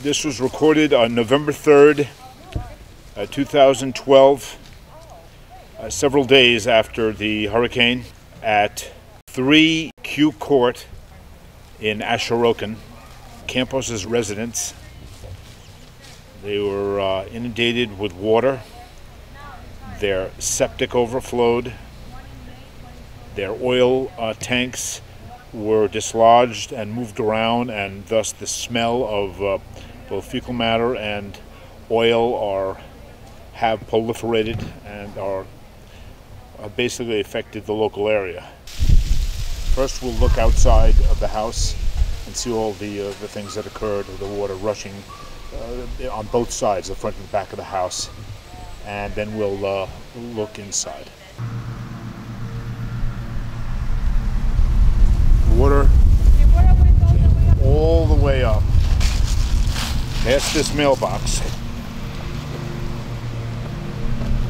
This was recorded on November 3rd, 2012, several days after the hurricane, at 3 Q Court in Asharokan, Campos' residence. They were inundated with water. Their septic overflowed. Their oil tanks were dislodged and moved around, and thus the smell of both fecal matter and oil have proliferated and are basically affected the local area. First, we'll look outside of the house and see all the things that occurred, the water rushing on both sides, the front and back of the house, and then we'll look inside. Water all the way up past this mailbox,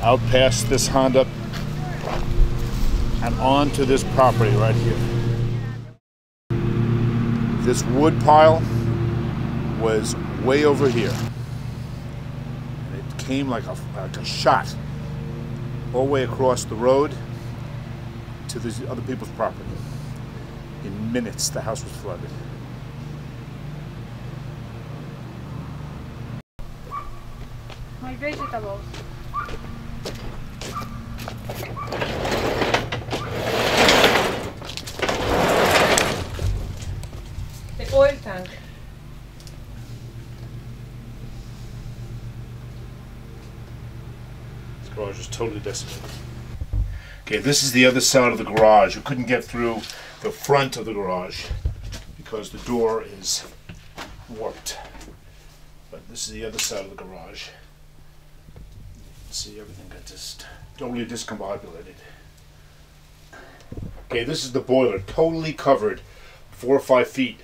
out past this Honda, and onto this property right here. This wood pile was way over here. It came like a shot all the way across the road to these other people's property. In minutes, the house was flooded. My vegetables. The oil tank. This garage is totally decimated. Okay, this is the other side of the garage. You couldn't get through the front of the garage because the door is warped. But this is the other side of the garage. You can see everything got just totally discombobulated. Okay, this is the boiler, totally covered, 4 or 5 feet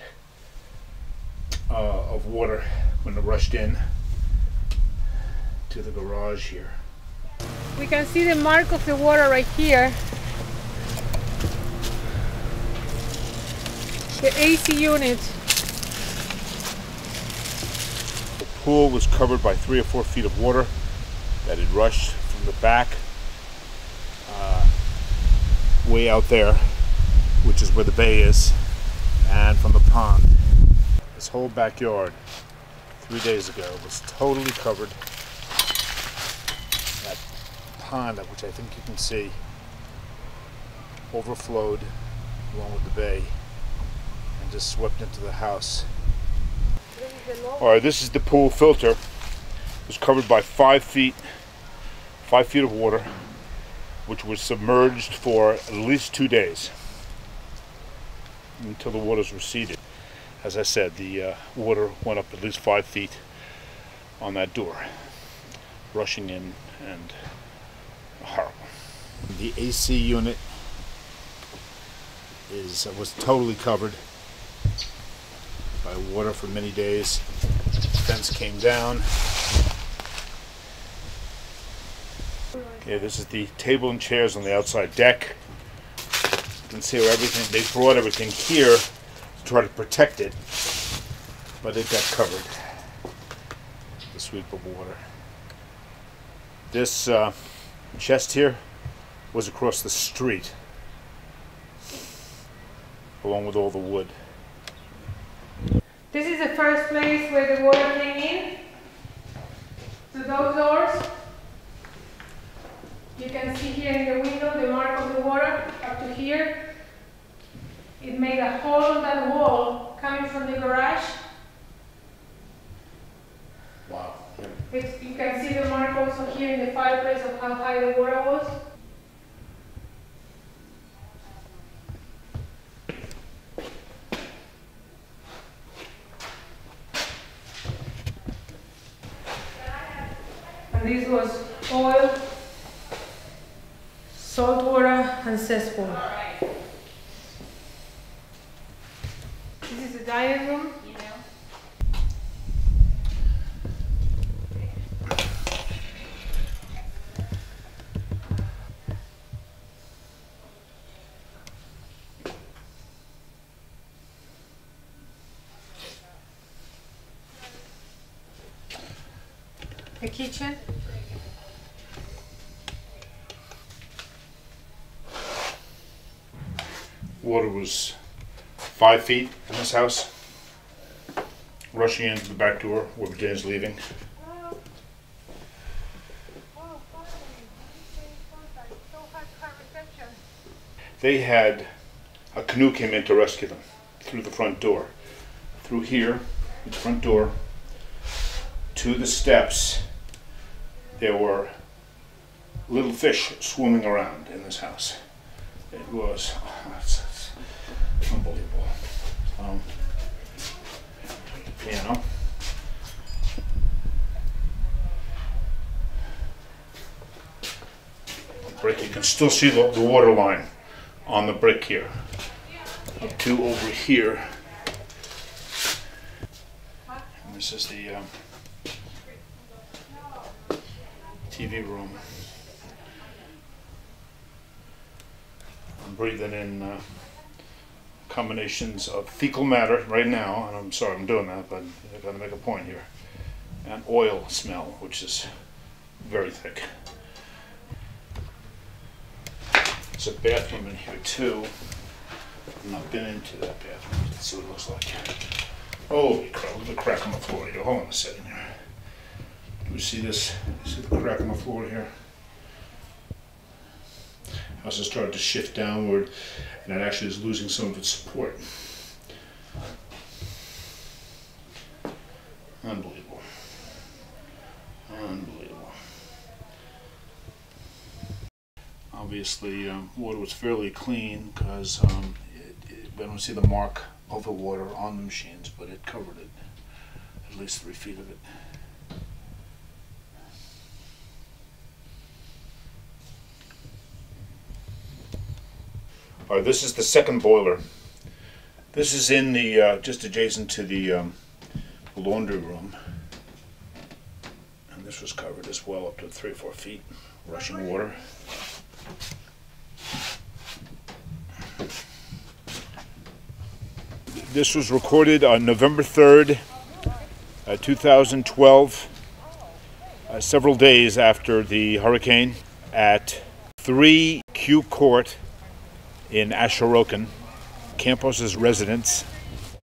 of water when it rushed in to the garage here. We can see the mark of the water right here. The AC unit. The pool was covered by 3 or 4 feet of water that had rushed from the back way out there, which is where the bay is, and from the pond. This whole backyard 3 days ago was totally covered. That pond, which I think you can see, overflowed along with the bay and just swept into the house. Alright, this is the pool filter. It was covered by 5 feet of water, which was submerged for at least 2 days until the waters receded. As I said, the water went up at least 5 feet on that door, rushing in, and horrible. The AC unit was totally covered by water for many days. The fence came down. Okay, this is the table and chairs on the outside deck. You can see how they brought everything here to try to protect it, but it got covered. The sweep of water. This chest here was across the street, along with all the wood. This is the first place where the water came in. So those doors, you can see here in the window the mark of the water up to here. It made a hole in that wall coming from the garage. Wow. You can see the mark also here in the fireplace of how high the water was. And this was oil, salt water, and cesspool. This is the dining room. the kitchen. Water was 5 feet in this house. Rushing into the back door where Virginia's leaving. They had a canoe came in to rescue them through the front door. Through here, the front door, to the steps, there were little fish swimming around in this house. It was it's unbelievable. Piano. Brick, you can still see the water line on the brick here. Up to over here. And this is the TV room. I'm breathing in combinations of fecal matter right now, and I'm sorry I'm doing that, but I've got to make a point here. And oil smell, which is very thick. There's a bathroom in here too. I've not been into that bathroom. Let's see what it looks like. Holy crap, look at the crack on the floor here. Hold on a second here. Do we see this? See the crack on the floor here? House has started to shift downward, and it actually is losing some of its support. Unbelievable. Unbelievable. Obviously, water was fairly clean because we don't see the mark of the water on the machines, but it covered it, at least 3 feet of it. All right, this is the second boiler. This is in the just adjacent to the laundry room, and this was covered as well up to 3 or 4 feet, rushing water. This was recorded on November 3rd, 2012, several days after the hurricane, at 3 Q Court in Asharoken, Campos' residence